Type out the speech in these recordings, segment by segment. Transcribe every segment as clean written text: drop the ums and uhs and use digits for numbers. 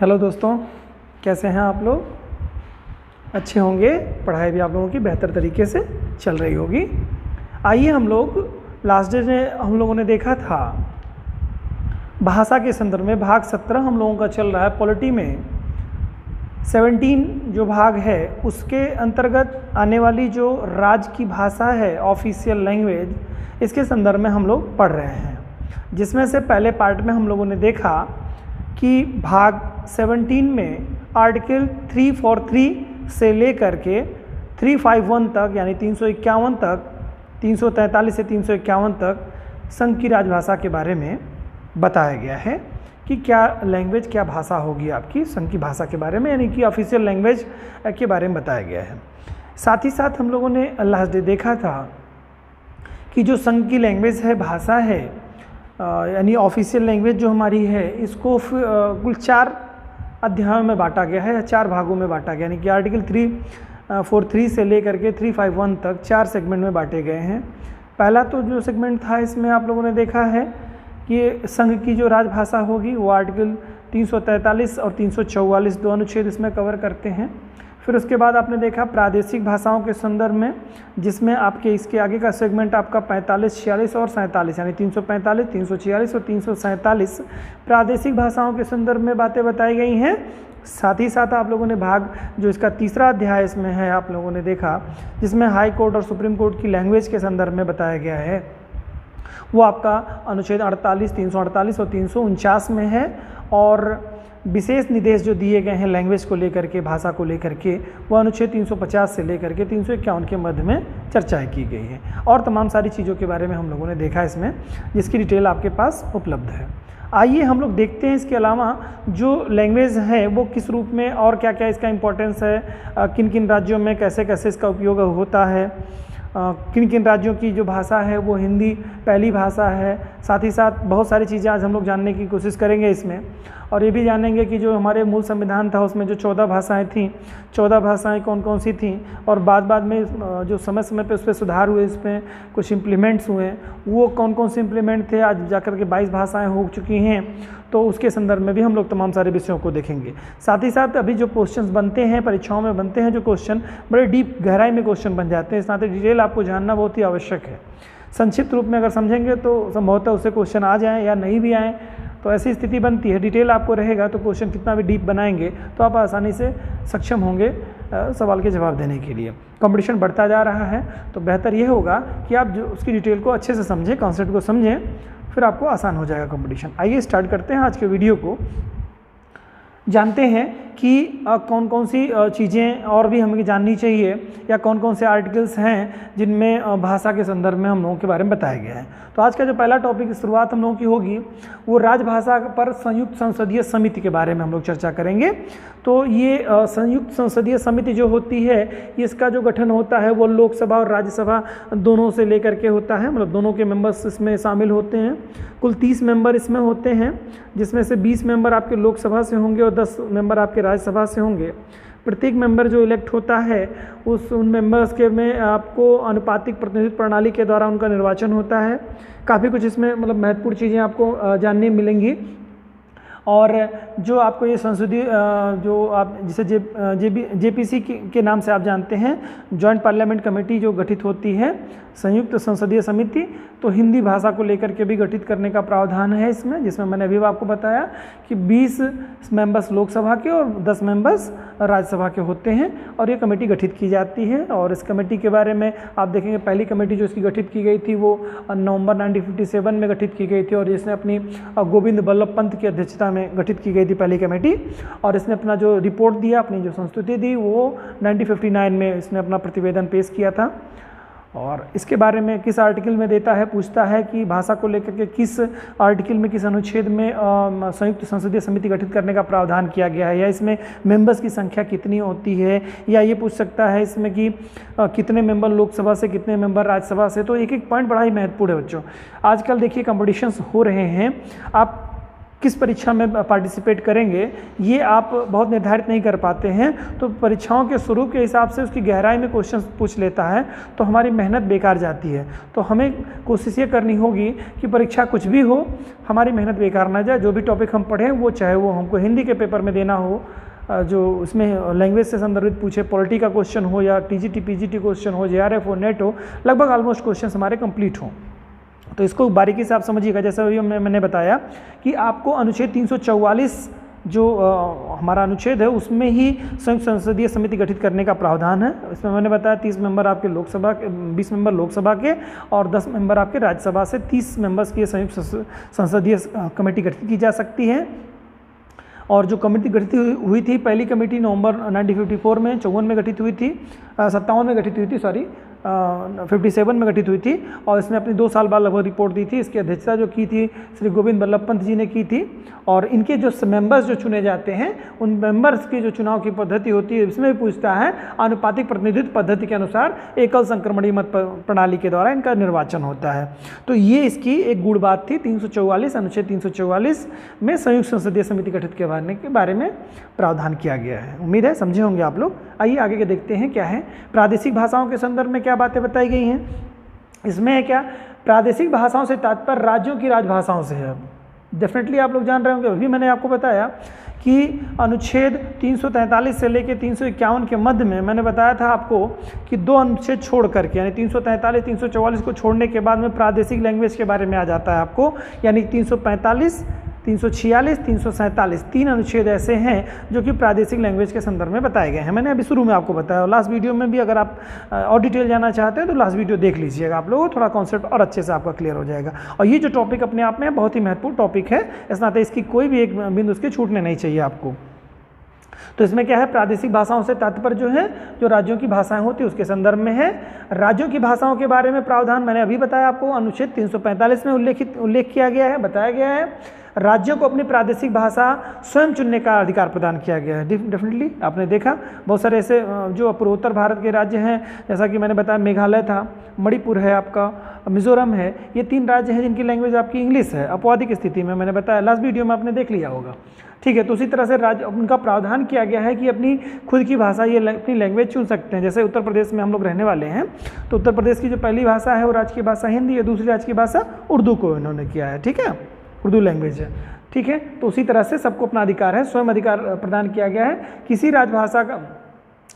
Hello दोस्तों, कैसे हैं आप लोग? अच्छे होंगे। पढ़ाई भी आप लोगों की बेहतर तरीके से चल रही होगी। आइए हम लोग लास्ट डे में हम लोगों ने देखा था भाषा के संदर्भ में भाग 17 हम लोगों का चल रहा है। पॉलिटी में 17 जो भाग है उसके अंतर्गत आने वाली जो राज्य की भाषा है, ऑफिशियल लैंग्वेज, इसके संदर्भ में हम लोग पढ़ रहे हैं। जिसमें से पहले पार्ट में हम लोगों ने देखा कि भाग 17 में आर्टिकल 343 से लेकर के 351 तक यानी 351 तक, 343 से 351 तक संघ की राजभाषा के बारे में बताया गया है कि क्या लैंग्वेज, क्या भाषा होगी आपकी संघ की भाषा के बारे में, यानी कि ऑफिशियल लैंग्वेज के बारे में बताया गया है। साथ ही साथ हम लोगों ने लास्ट डे देखा था कि जो संघ की लैंग्वेज है, भाषा है, यानी ऑफिशियल लैंग्वेज जो हमारी है, इसको कुल 4 अध्यायों में बांटा गया है, 4 भागों में बांटा गया, यानी कि आर्टिकल 343 से लेकर के 351 तक 4 सेगमेंट में बांटे गए हैं। पहला तो जो सेगमेंट था इसमें आप लोगों ने देखा है कि संघ की जो राजभाषा होगी वो आर्टिकल 343 और 344 दो अनुच्छेद इसमें कवर करते हैं। फिर उसके बाद आपने देखा प्रादेशिक भाषाओं के संदर्भ में, जिसमें आपके इसके आगे का सेगमेंट आपका 45, 46 और 47 यानी 345, 346 और 347 प्रादेशिक भाषाओं के संदर्भ में बातें बताई गई हैं। साथ ही साथ आप लोगों ने भाग जो इसका तीसरा अध्याय इसमें है आप लोगों ने देखा, जिसमें हाई कोर्ट और सुप्रीम कोर्ट की लैंग्वेज के संदर्भ में बताया गया है, वो आपका अनुच्छेद 48, 348 और 349 में है। और विशेष निर्देश जो दिए गए हैं लैंग्वेज को लेकर के, भाषा को लेकर के, वो अनुच्छेद 350 से लेकर के 351 के मध्य में चर्चाएं की गई है। और तमाम सारी चीज़ों के बारे में हम लोगों ने देखा इसमें, जिसकी डिटेल आपके पास उपलब्ध है। आइए हम लोग देखते हैं इसके अलावा जो लैंग्वेज है वो किस रूप में और क्या क्या इसका इम्पोर्टेंस है, किन किन राज्यों में कैसे कैसे इसका उपयोग होता है, किन किन राज्यों की जो भाषा है वो हिंदी पहली भाषा है। साथ ही साथ बहुत सारी चीज़ें आज हम लोग जानने की कोशिश करेंगे इसमें, और ये भी जानेंगे कि जो हमारे मूल संविधान था उसमें जो 14 भाषाएं थीं, 14 भाषाएं कौन कौन सी थीं, और बाद में जो समय समय पे उस पर सुधार हुए, इसमें कुछ इम्प्लीमेंट्स हुए, वो कौन कौन से इम्प्लीमेंट थे, आज जाकर के 22 भाषाएँ हो चुकी हैं। तो उसके संदर्भ में भी हम लोग तमाम सारे विषयों को देखेंगे। साथ ही साथ अभी जो क्वेश्चंस बनते हैं परीक्षाओं में बनते हैं, जो क्वेश्चन बड़े डीप गहराई में क्वेश्चन बन जाते हैं, इस नाते डिटेल आपको जानना बहुत ही आवश्यक है। संक्षिप्त रूप में अगर समझेंगे तो संभवतः उससे क्वेश्चन आ जाएँ या नहीं भी आएँ, तो ऐसी स्थिति बनती है। डिटेल आपको रहेगा तो क्वेश्चन कितना भी डीप बनाएंगे तो आप आसानी से सक्षम होंगे सवाल के जवाब देने के लिए। कंपटीशन बढ़ता जा रहा है तो बेहतर ये होगा कि आप जो उसकी डिटेल को अच्छे से समझें, कॉन्सेप्ट को समझें, फिर आपको आसान हो जाएगा कंपटीशन। आइए स्टार्ट करते हैं आज के वीडियो को। जानते हैं कि कौन कौन सी चीज़ें और भी हमें जाननी चाहिए, या कौन कौन से आर्टिकल्स हैं जिनमें भाषा के संदर्भ में हम लोगों के बारे में बताया गया है। तो आज का जो पहला टॉपिक की शुरुआत हम लोगों की होगी वो राजभाषा पर संयुक्त संसदीय समिति के बारे में हम लोग चर्चा करेंगे। तो ये संयुक्त संसदीय समिति जो होती है, इसका जो गठन होता है वो लोकसभा और राज्यसभा दोनों से लेकर के होता है, मतलब दोनों के मेंबर्स इसमें शामिल होते हैं। कुल 30 मेंबर इसमें होते हैं, जिसमें से 20 मेंबर आपके लोकसभा से होंगे और 10 मेंबर आपके राज्यसभा से होंगे। प्रत्येक मेंबर जो इलेक्ट होता है उन मेंबर्स के में आपको अनुपातिक प्रतिनिधित्व प्रणाली के द्वारा उनका निर्वाचन होता है। काफ़ी कुछ इसमें मतलब महत्वपूर्ण चीज़ें आपको जानने मिलेंगी। और जो आपको ये संसदीय जो आप जिसे जेपीसी के नाम से आप जानते हैं, जॉइंट पार्लियामेंट कमेटी जो गठित होती है, संयुक्त संसदीय समिति, तो हिंदी भाषा को लेकर के भी गठित करने का प्रावधान है इसमें, जिसमें मैंने अभी आपको बताया कि 20 मेंबर्स लोकसभा के और 10 मेंबर्स राज्यसभा के होते हैं, और ये कमेटी गठित की जाती है। और इस कमेटी के बारे में आप देखेंगे पहली कमेटी जो इसकी गठित की गई थी वो नवंबर 1957 में गठित की गई थी, और इसने अपनी गोविंद बल्लभ पंत की अध्यक्षता में गठित की गई थी पहली कमेटी। और इसने अपना जो रिपोर्ट दिया, अपनी जो संस्तुति दी, वो 1959 में इसने अपना प्रतिवेदन पेश किया था। और इसके बारे में किस आर्टिकल में देता है, पूछता है कि भाषा को लेकर के किस आर्टिकल में, किस अनुच्छेद में संयुक्त संसदीय समिति गठित करने का प्रावधान किया गया है, या इसमें मेंबर्स की संख्या कितनी होती है, या ये पूछ सकता है इसमें कि कितने मेंबर लोकसभा से, कितने मेंबर राज्यसभा से। तो एक एक पॉइंट बड़ा ही महत्वपूर्ण है बच्चों। आजकल देखिए कंपटीशंस हो रहे हैं, आप किस परीक्षा में पार्टिसिपेट करेंगे ये आप बहुत निर्धारित नहीं कर पाते हैं, तो परीक्षाओं के स्वरूप के हिसाब से उसकी गहराई में क्वेश्चन पूछ लेता है तो हमारी मेहनत बेकार जाती है। तो हमें कोशिश ये करनी होगी कि परीक्षा कुछ भी हो हमारी मेहनत बेकार ना जाए। जो भी टॉपिक हम पढ़ें वो चाहे वो हमको हिंदी के पेपर में देना हो, जो उसमें लैंग्वेज से संदर्भित पूछे, पॉलिटी का क्वेश्चन हो या टीजीटी पीजीटी क्वेश्चन हो, जेआरएफ हो, नेट हो, लगभग ऑलमोस्ट क्वेश्चन हमारे कंप्लीट हों। तो इसको बारीकी से आप समझिएगा। जैसा अभी मैंने बताया कि आपको अनुच्छेद 344 जो हमारा अनुच्छेद है उसमें ही संयुक्त संसदीय समिति गठित करने का प्रावधान है। इसमें मैंने बताया 30 मेंबर आपके लोकसभा के, 20 मेंबर लोकसभा के और 10 मेंबर आपके राज्यसभा से 30 मेंबर्स की संयुक्त संसदीय कमेटी गठित की जा सकती है। और जो कमेटी गठित हुई थी, पहली कमेटी नवंबर 1954 में 54 में गठित हुई थी, 57 में गठित हुई थी, सॉरी 57 में गठित हुई थी और इसने अपनी 2 साल बाद लगभग रिपोर्ट दी थी। इसकी अध्यक्षता जो की थी श्री गोविंद बल्लभ पंत जी ने की थी। और इनके जो मेंबर्स जो चुने जाते हैं उन मेंबर्स की जो चुनाव की पद्धति होती है इसमें भी पूछता है आनुपातिक प्रतिनिधित्व पद्धति के अनुसार एकल संक्रमणीय मत प्रणाली के द्वारा इनका निर्वाचन होता है। तो ये इसकी एक गुड़ बात थी। 344 अनुच्छेद 344 में संयुक्त संसदीय समिति गठित करने के बारे में प्रावधान किया गया है। उम्मीद है समझे होंगे आप लोग। आइए आगे के देखते हैं क्या है। प्रादेशिक भाषाओं के संदर्भ में क्या बातें बताई गई हैं। इसमें है क्या, प्रादेशिक भाषाओं से तात्पर्य राज्यों की राजभाषाओं से है। डेफिनेटली आप लोग जान रहे होंगे, अभी मैंने आपको बताया कि अनुच्छेद 343 से लेकर 351 के मध्य में मैंने बताया था आपको कि 2 अनुच्छेद छोड़ करके, यानी 343 344 को छोड़ने के बाद में प्रादेशिक लैंग्वेज के बारे में आ जाता है आपको, यानी 345 346 347 3 अनुच्छेद ऐसे हैं जो कि प्रादेशिक लैंग्वेज के संदर्भ में बताए गए हैं। मैंने अभी शुरू में आपको बताया और लास्ट वीडियो में भी अगर आप और डिटेल जानना चाहते हैं तो लास्ट वीडियो देख लीजिएगा, आप लोगों को थोड़ा कॉन्सेप्ट और अच्छे से आपका क्लियर हो जाएगा। और ये जो टॉपिक अपने आप में बहुत ही महत्वपूर्ण टॉपिक है, इस नाते इसकी कोई भी एक बिंदु उसके छूटने नहीं चाहिए आपको। तो इसमें क्या है, प्रादेशिक भाषाओं से तात्पर्य जो है जो राज्यों की भाषाएं होती है उसके संदर्भ में है। राज्यों की भाषाओं के बारे में प्रावधान मैंने अभी बताया आपको, अनुच्छेद 345 में उल्लेख किया गया है, बताया गया है। राज्यों को अपनी प्रादेशिक भाषा स्वयं चुनने का अधिकार प्रदान किया गया है। डेफिनेटली आपने देखा बहुत सारे ऐसे जो पूर्वोत्तर भारत के राज्य हैं, जैसा कि मैंने बताया मेघालय था, मणिपुर है आपका, मिजोरम है, ये 3 राज्य हैं जिनकी लैंग्वेज आपकी इंग्लिश है अपवादिक स्थिति में। मैंने बताया लास्ट वीडियो में आपने देख लिया होगा, ठीक है। तो उसी तरह से राज्य उनका प्रावधान किया गया है कि अपनी खुद की भाषा, ये अपनी लैंग्वेज चुन सकते हैं। जैसे उत्तर प्रदेश में हम लोग रहने वाले हैं तो उत्तर प्रदेश की जो पहली भाषा है वो राज्य की भाषा हिंदी है, दूसरी राज्य की भाषा उर्दू को इन्होंने किया है, ठीक है, उर्दू लैंग्वेज है, ठीक है। तो उसी तरह से सबको अपना अधिकार है, स्वयं अधिकार प्रदान किया गया है।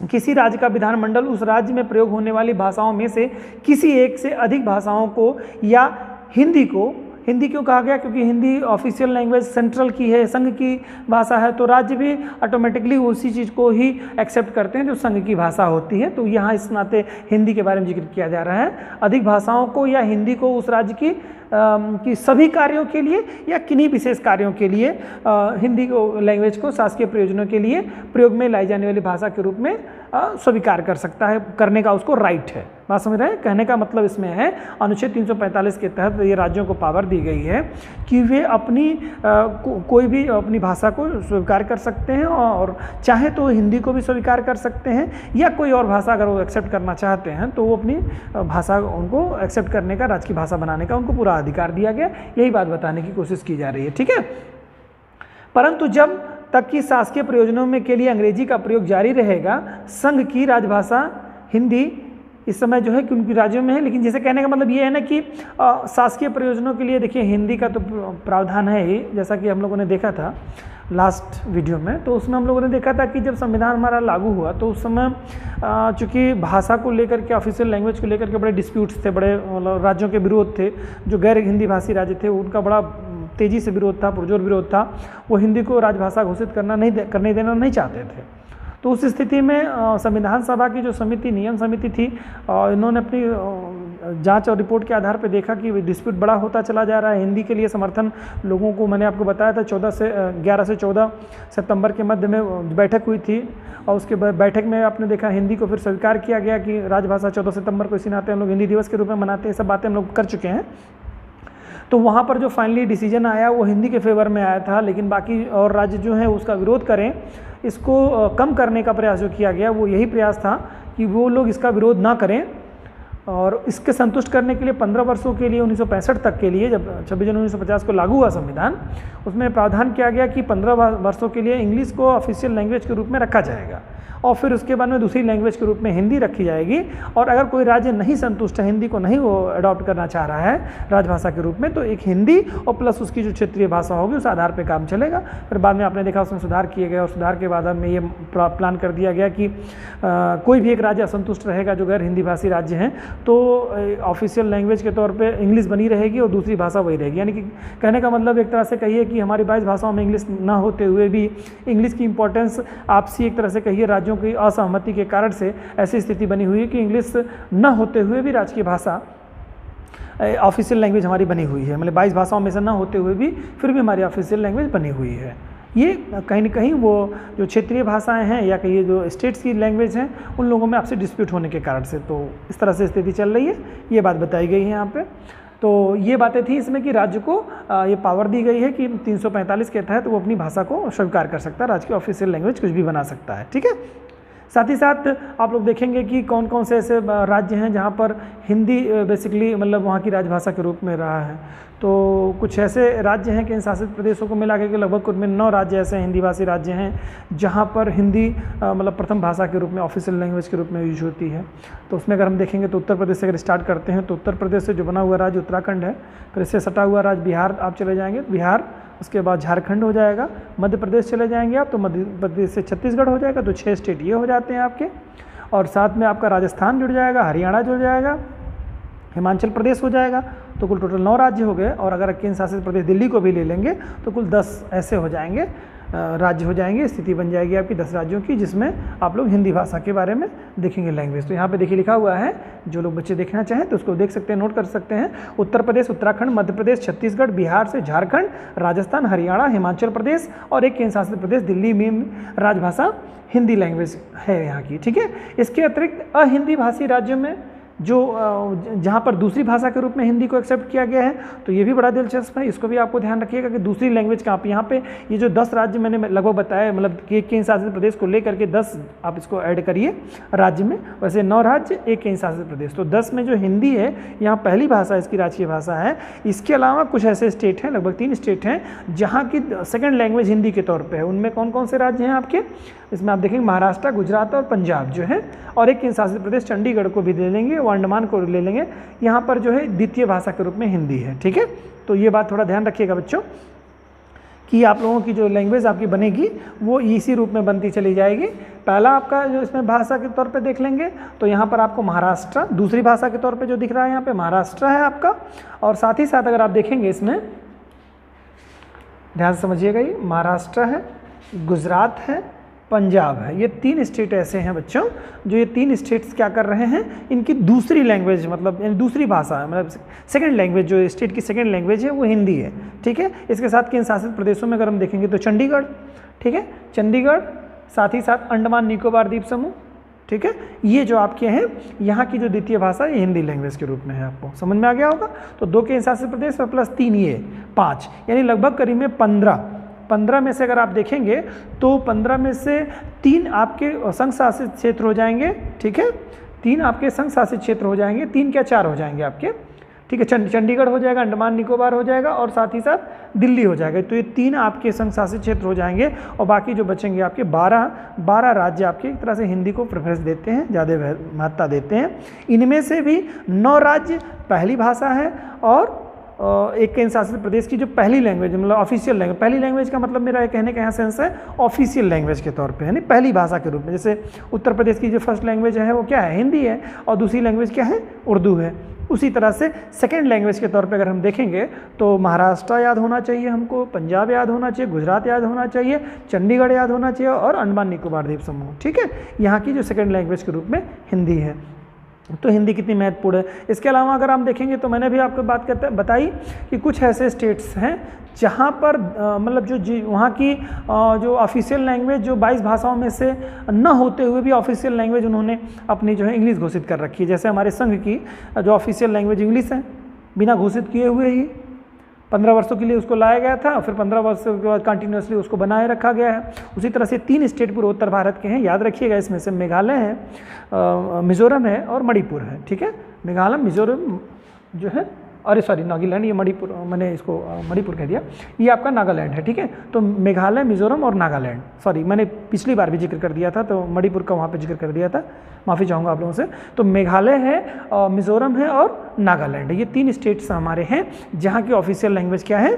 किसी राज्य का विधानमंडल उस राज्य में प्रयोग होने वाली भाषाओं में से किसी एक से अधिक भाषाओं को या हिंदी क्यों कहा गया, क्योंकि हिंदी ऑफिशियल लैंग्वेज सेंट्रल की है, संघ की भाषा है, तो राज्य भी ऑटोमेटिकली उसी चीज़ को ही एक्सेप्ट करते हैं जो संघ की भाषा होती है। तो यहाँ इस नाते हिंदी के बारे में जिक्र किया जा रहा है। अधिक भाषाओं को या हिंदी को उस राज्य की सभी कार्यों के लिए या किन्हीं विशेष कार्यों के लिए हिंदी को लैंग्वेज को शासकीय प्रयोजनों के लिए प्रयोग में लाई जाने वाली भाषा के रूप में स्वीकार कर सकता है, करने का उसको राइट है। बात समझ रहे हैं? कहने का मतलब इसमें है अनुच्छेद 345 के तहत ये राज्यों को पावर दी गई है कि वे अपनी कोई भी अपनी भाषा को स्वीकार कर सकते हैं और चाहे तो हिंदी को भी स्वीकार कर सकते हैं या कोई और भाषा अगर वो एक्सेप्ट करना चाहते हैं तो वो अपनी भाषा उनको एक्सेप्ट करने का, राज्य की भाषा बनाने का उनको पूरा अधिकार दिया गया। यही बात बताने की कोशिश की जा रही है, ठीक है। परंतु जब तक कि शासकीय प्रयोजनों में के लिए अंग्रेजी का प्रयोग जारी रहेगा, संघ की राजभाषा हिंदी इस समय जो है कि उनकी राज्यों में है। लेकिन जैसे कहने का मतलब ये है ना कि शासकीय प्रयोजनों के लिए देखिए हिंदी का तो प्रावधान है ही, जैसा कि हम लोगों ने देखा था लास्ट वीडियो में। तो उसमें हम लोगों ने देखा था कि जब संविधान हमारा लागू हुआ तो उस समय चूँकि भाषा को लेकर के, ऑफिशियल लैंग्वेज को लेकर के बड़े डिस्प्यूट्स थे, बड़े राज्यों के विरोध थे। जो गैर हिंदी भाषी राज्य थे उनका बड़ा तेज़ी से विरोध था, पुरजोर विरोध था। वो हिंदी को राजभाषा घोषित करने देना नहीं चाहते थे। तो उस स्थिति में संविधान सभा की जो समिति, नियम समिति थी, इन्होंने अपनी जांच और रिपोर्ट के आधार पर देखा कि डिस्प्यूट बड़ा होता चला जा रहा है। हिंदी के लिए समर्थन लोगों को, मैंने आपको बताया था 11 से 14 सितंबर के मध्य में बैठक हुई थी और उसके बैठक में आपने देखा हिंदी को फिर स्वीकार किया गया कि राजभाषा 14 सितंबर को इसी नाते हम लोग हिंदी दिवस के रूप में मनाते हैं। सब बातें हम लोग कर चुके हैं। तो वहाँ पर जो फाइनली डिसीजन आया वो हिंदी के फेवर में आया था, लेकिन बाकी और राज्य जो है उसका विरोध करें, इसको कम करने का प्रयास जो किया गया वो यही प्रयास था कि वो लोग इसका विरोध ना करें और इसके संतुष्ट करने के लिए 15 वर्षों के लिए 1965 तक के लिए, जब 26 जनवरी 1950 को लागू हुआ संविधान, उसमें प्रावधान किया गया कि 15 वर्षों के लिए इंग्लिश को ऑफिशियल लैंग्वेज के रूप में रखा जाएगा और फिर उसके बाद में दूसरी लैंग्वेज के रूप में हिंदी रखी जाएगी। और अगर कोई राज्य नहीं संतुष्ट है, हिंदी को नहीं वो अडॉप्ट करना चाह रहा है राजभाषा के रूप में, तो एक हिंदी और प्लस उसकी जो क्षेत्रीय भाषा होगी उस आधार पे काम चलेगा। फिर बाद में आपने देखा उसमें सुधार किए गए और सुधार के बाद में ये प्लान कर दिया गया कि कोई भी एक राज्य असंतुष्ट रहेगा जो गैर हिंदी भाषी राज्य हैं, तो ऑफिशियल लैंग्वेज के तौर पर इंग्लिश बनी रहेगी और दूसरी भाषा वही रहेगी। यानी कि कहने का मतलब एक तरह से कहिए कि हमारी 22 भाषाओं में इंग्लिश ना होते हुए भी इंग्लिश की इंपॉर्टेंस आपसी एक तरह से कहिए राज्यों की असहमति के कारण से ऐसी स्थिति बनी हुई है कि इंग्लिश न होते हुए भी राजकीय भाषा ऑफिशियल लैंग्वेज हमारी बनी हुई है। मतलब 22 भाषाओं में से ना होते हुए भी फिर भी हमारी ऑफिशियल लैंग्वेज बनी हुई है। ये कहीं ना कहीं वो जो क्षेत्रीय भाषाएं हैं या कहिए जो स्टेट्स की लैंग्वेज हैं उन लोगों में आपसे डिस्प्यूट होने के कारण से, तो इस तरह से स्थिति चल रही है। ये बात बताई गई है यहाँ पे। तो ये बातें थी इसमें कि राज्य को ये पावर दी गई है कि 345 के तहत वो अपनी भाषा को स्वीकार कर सकता है, राज्य की ऑफिशियल लैंग्वेज कुछ भी बना सकता है। ठीक है। साथ ही साथ आप लोग देखेंगे कि कौन कौन से ऐसे राज्य हैं जहाँ पर हिंदी बेसिकली मतलब वहाँ की राजभाषा के रूप में रहा है। तो कुछ ऐसे राज्य हैं, केंद्र शासित प्रदेशों को मिला के लगभग कुल में 9 राज्य ऐसे हिंदी भाषी राज्य हैं जहाँ पर हिंदी मतलब प्रथम भाषा के रूप में ऑफिशियल लैंग्वेज के रूप में यूज होती है। तो उसमें अगर हम देखेंगे तो उत्तर प्रदेश से अगर स्टार्ट करते हैं तो उत्तर प्रदेश से जो बना हुआ राज्य उत्तराखंड है, फिर इससे सटा हुआ राज्य बिहार आप चले जाएंगे, बिहार, उसके बाद झारखंड हो जाएगा, मध्य प्रदेश चले जाएंगे आप तो मध्य प्रदेश से छत्तीसगढ़ हो जाएगा, तो 6 स्टेट ये हो जाते हैं आपके। और साथ में आपका राजस्थान जुड़ जाएगा, हरियाणा जुड़ जाएगा, हिमाचल प्रदेश हो जाएगा, तो कुल टोटल 9 राज्य हो गए। और अगर केंद्र शासित प्रदेश दिल्ली को भी ले लेंगे तो कुल 10 ऐसे हो जाएंगे, राज्य हो जाएंगे। स्थिति बन जाएगी आपकी 10 राज्यों की, जिसमें आप लोग हिंदी भाषा के बारे में देखेंगे लैंग्वेज। तो यहाँ पे देखिए लिखा हुआ है, जो लोग बच्चे देखना चाहें तो उसको देख सकते हैं, नोट कर सकते हैं। उत्तर प्रदेश, उत्तराखंड, मध्य प्रदेश, छत्तीसगढ़, बिहार से झारखंड, राजस्थान, हरियाणा, हिमाचल प्रदेश और एक केंद्र शासित प्रदेश दिल्ली में राजभाषा हिंदी लैंग्वेज है यहाँ की। ठीक है। इसके अतिरिक्त अहिंदी भाषी राज्यों में जो जहाँ पर दूसरी भाषा के रूप में हिंदी को एक्सेप्ट किया गया है, तो ये भी बड़ा दिलचस्प है। इसको भी आपको ध्यान रखिएगा कि दूसरी लैंग्वेज कहाँ पे, यहाँ पे ये जो 10 राज्य मैंने लगभग बताया, मतलब कि एक केंद्र शासित प्रदेश को लेकर के 10 आप इसको ऐड करिए राज्य में, वैसे 9 राज्य एक केंद्र शासित प्रदेश, तो 10 में जो हिंदी है यहाँ पहली भाषा इसकी राजकीय भाषा है। इसके अलावा कुछ ऐसे स्टेट हैं, लगभग 3 स्टेट हैं जहाँ की सेकेंड लैंग्वेज हिंदी के तौर पर है। उनमें कौन कौन से राज्य हैं आपके, इसमें आप देखेंगे महाराष्ट्र, गुजरात और पंजाब जो है, और एक केंद्र शासित प्रदेश चंडीगढ़ को भी ले लेंगे, वो अंडमान को ले लेंगे। यहाँ पर जो है द्वितीय भाषा के रूप में हिंदी है। ठीक है। तो ये बात थोड़ा ध्यान रखिएगा बच्चों कि आप लोगों की जो लैंग्वेज आपकी बनेगी वो इसी रूप में बनती चली जाएगी। पहला आपका जो इसमें भाषा के तौर पे देख लेंगे तो यहाँ पर आपको महाराष्ट्र दूसरी भाषा के तौर पे जो दिख रहा है, यहाँ पे महाराष्ट्र है आपका। और साथ ही साथ अगर आप देखेंगे इसमें ध्यान से समझिएगा, ये महाराष्ट्र है, गुजरात है, पंजाब है। ये 3 स्टेट ऐसे हैं बच्चों जो ये 3 स्टेट्स क्या कर रहे हैं, इनकी दूसरी लैंग्वेज मतलब दूसरी भाषा है, मतलब सेकंड लैंग्वेज जो स्टेट की सेकंड लैंग्वेज है वो हिंदी है। ठीक है। इसके साथ केंद्र शासित प्रदेशों में अगर हम देखेंगे तो चंडीगढ़, ठीक है, चंडीगढ़, साथ ही साथ अंडमान निकोबार द्वीप समूह। ठीक है। ये जो आपके हैं यहाँ की जो द्वितीय भाषा ये हिंदी लैंग्वेज के रूप में है। आपको समझ में आ गया होगा। तो 2 केंद्र शासित प्रदेश और प्लस 3 ये 5, यानी लगभग करीब में 15 में से अगर आप देखेंगे तो 15 में से 3 आपके संघ शासित क्षेत्र हो जाएंगे। ठीक है। 3 आपके संघ शासित क्षेत्र हो जाएंगे, 3 क्या 4 हो जाएंगे आपके। ठीक है। चंडीगढ़ हो जाएगा, अंडमान निकोबार हो जाएगा और साथ ही साथ दिल्ली हो जाएगा। तो ये 3 आपके संघ शासित क्षेत्र हो जाएंगे और बाकी जो बचेंगे आपके 12 राज्य आपके एक तरह से हिंदी को प्रेफरेंस देते हैं, ज़्यादा महत्ता देते हैं। इनमें से भी 9 राज्य पहली भाषा है और एक केंद्र शासित प्रदेश की जो पहली लैंग्वेज मतलब ऑफिशियल लैंग्वेज, पहली लैंग्वेज का मतलब मेरा कहने का यहाँ सेंस है ऑफिशियल लैंग्वेज के तौर पे, यानी पहली भाषा के रूप में। जैसे उत्तर प्रदेश की जो फर्स्ट लैंग्वेज है वो क्या है, हिंदी है, और दूसरी लैंग्वेज क्या है, उर्दू है। उसी तरह से सेकेंड लैंग्वेज के तौर पे अगर हम देखेंगे तो महाराष्ट्र याद होना चाहिए हमको, पंजाब याद होना चाहिए, गुजरात याद होना चाहिए, चंडीगढ़ याद होना चाहिए और अंडमान निकोबार द्वीप समूह। ठीक है। यहाँ की जो सेकेंड लैंग्वेज के रूप में हिंदी है। तो हिंदी कितनी महत्वपूर्ण है। इसके अलावा अगर हम देखेंगे तो मैंने भी आपको बात बताई कि कुछ ऐसे स्टेट्स हैं जहाँ पर मतलब जो वहाँ की जो ऑफिशियल लैंग्वेज जो 22 भाषाओं में से न होते हुए भी ऑफिशियल लैंग्वेज उन्होंने अपनी जो है इंग्लिश घोषित कर रखी है। जैसे हमारे संघ की जो ऑफिशियल लैंग्वेज इंग्लिश है, बिना घोषित किए हुए ही 15 वर्षों के लिए उसको लाया गया था, फिर 15 वर्षों के बाद कंटिन्यूसली उसको बनाए रखा गया है। उसी तरह से 3 स्टेट पूर्वोत्तर भारत के हैं, याद रखिएगा, इसमें से मेघालय है, मिजोरम है और मणिपुर है। ठीक है। मेघालय, मिजोरम जो है, अरे सॉरी नागालैंड, ये मणिपुर, मैंने इसको मणिपुर कह दिया, ये आपका नागालैंड है, ठीक है। तो मेघालय, मिजोरम और नागालैंड, सॉरी मैंने पिछली बार भी जिक्र कर दिया था, तो मणिपुर का वहाँ पे जिक्र कर दिया था, माफ़ी चाहूँगा आप लोगों से। तो मेघालय है, मिजोरम है और नागालैंड है, ये 3 स्टेट्स हमारे हैं जहाँ की ऑफिशियल लैंग्वेज क्या है,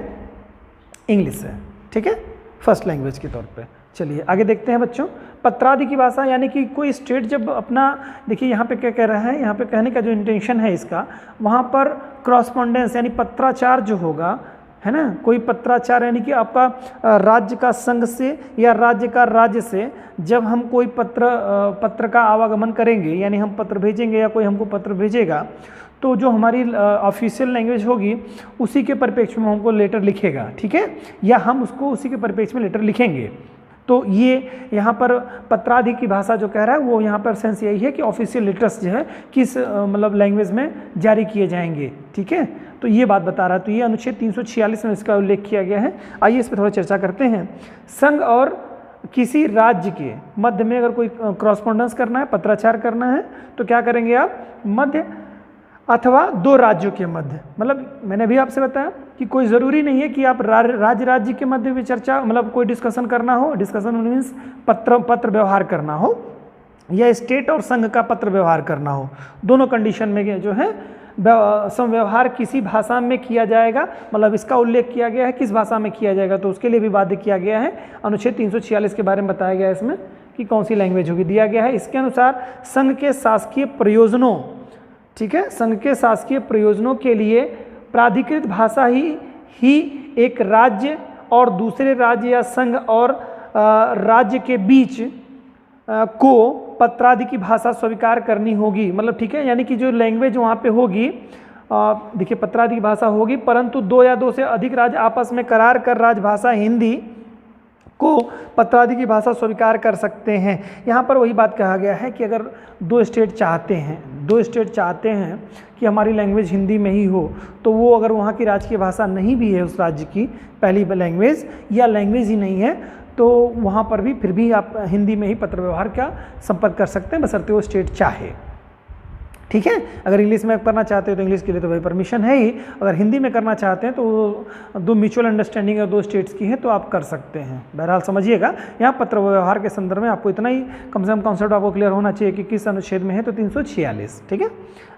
इंग्लिश है, ठीक है, फर्स्ट लैंग्वेज के तौर पे। चलिए आगे देखते हैं बच्चों, पत्रादि की भाषा, यानी कि कोई स्टेट जब अपना, देखिए यहाँ पे क्या कह रहा है, यहाँ पे कहने का जो इंटेंशन है इसका, वहाँ पर क्रॉसपॉन्डेंस यानी पत्राचार जो होगा, है ना, कोई पत्राचार यानी कि आपका राज्य का संघ से या राज्य का राज्य से जब हम कोई पत्र का आवागमन करेंगे, यानी हम पत्र भेजेंगे या कोई हमको पत्र भेजेगा, तो जो हमारी ऑफिशियल लैंग्वेज होगी उसी के परिप्रेक्ष्य में हमको लेटर लिखेगा, ठीक है, या हम उसको उसी के परिप्रेक्ष्य में लेटर लिखेंगे। तो ये यहाँ पर पत्रादि की भाषा जो कह रहा है वो यहाँ पर सेंस यही है कि ऑफिशियल लेटर्स जो है किस मतलब लैंग्वेज में जारी किए जाएंगे, ठीक है, तो ये बात बता रहा है। तो ये अनुच्छेद 346 में इसका उल्लेख किया गया है। आइए इस पर थोड़ा चर्चा करते हैं। संघ और किसी राज्य के मध्य में अगर कोई क्रॉसपॉन्डेंस करना है, पत्राचार करना है, तो क्या करेंगे आप, मध्य अथवा 2 राज्यों के मध्य, मतलब मैंने भी आपसे बताया कि कोई ज़रूरी नहीं है कि आप राज्य के मध्य भी चर्चा, मतलब कोई डिस्कशन करना हो, डिस्कशन मीन्स पत्र व्यवहार करना हो, या स्टेट और संघ का पत्र व्यवहार करना हो, दोनों कंडीशन में जो है समव्यवहार किसी भाषा में किया जाएगा, मतलब इसका उल्लेख किया गया है किस भाषा में किया जाएगा, तो उसके लिए भी बाध्य किया गया है। अनुच्छेद 346 के बारे में बताया गया है इसमें कि कौन सी लैंग्वेज होगी, दिया गया है। इसके अनुसार संघ के शासकीय प्रयोजनों, ठीक है, संघ के शासकीय प्रयोजनों के लिए प्राधिकृत भाषा ही एक राज्य और दूसरे राज्य या संघ और राज्य के बीच को पत्रादि की भाषा स्वीकार करनी होगी, मतलब ठीक है, यानी कि जो लैंग्वेज वहाँ पे होगी, देखिए पत्रादि की भाषा होगी, परंतु 2 या 2 से अधिक राज्य आपस में करार कर राजभाषा हिंदी को पत्रादि की भाषा स्वीकार कर सकते हैं। यहाँ पर वही बात कहा गया है कि अगर 2 स्टेट चाहते हैं कि हमारी लैंग्वेज हिंदी में ही हो, तो वो अगर वहाँ की राजकीय भाषा नहीं भी है उस राज्य की पहली लैंग्वेज, या लैंग्वेज ही नहीं है, तो वहाँ पर भी फिर भी आप हिंदी में ही पत्र व्यवहार का संपर्क कर सकते हैं, बशर्ते वो स्टेट चाहे, ठीक है। अगर इंग्लिश में करना चाहते हो तो इंग्लिश के लिए तो भाई परमिशन है ही, अगर हिंदी में करना चाहते हैं तो 2 म्यूचुअल अंडरस्टैंडिंग अगर 2 स्टेट्स की है तो आप कर सकते हैं। बहरहाल समझिएगा, यहाँ पत्र व्यवहार के संदर्भ में आपको इतना ही कम से कम कॉन्सेप्ट आपको क्लियर होना चाहिए कि किस अनुच्छेद में है, तो 346, ठीक है।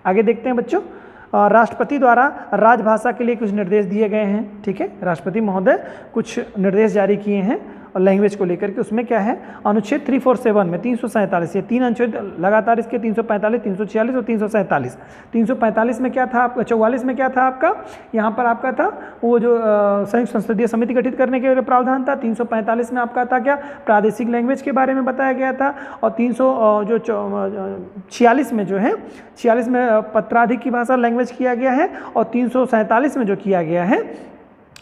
आगे देखते हैं बच्चों, राष्ट्रपति द्वारा राजभाषा के लिए कुछ निर्देश दिए गए हैं, ठीक है, राष्ट्रपति महोदय कुछ निर्देश जारी किए हैं और लैंग्वेज को लेकर के। उसमें क्या है, अनुच्छेद 347 में 347, ये 3 अनुच्छेद लगातार इसके 345, 346 और 347। 345 में क्या था आपका, 44 में क्या था आपका, यहाँ पर आपका था वो जो संयुक्त संसदीय समिति गठित करने के लिए प्रावधान था। 345 में आपका था क्या, प्रादेशिक लैंग्वेज के बारे में बताया गया था। और 346 में जो है, 46 में पत्राधिक की भाषा लैंग्वेज किया गया है, और 347 में जो किया गया है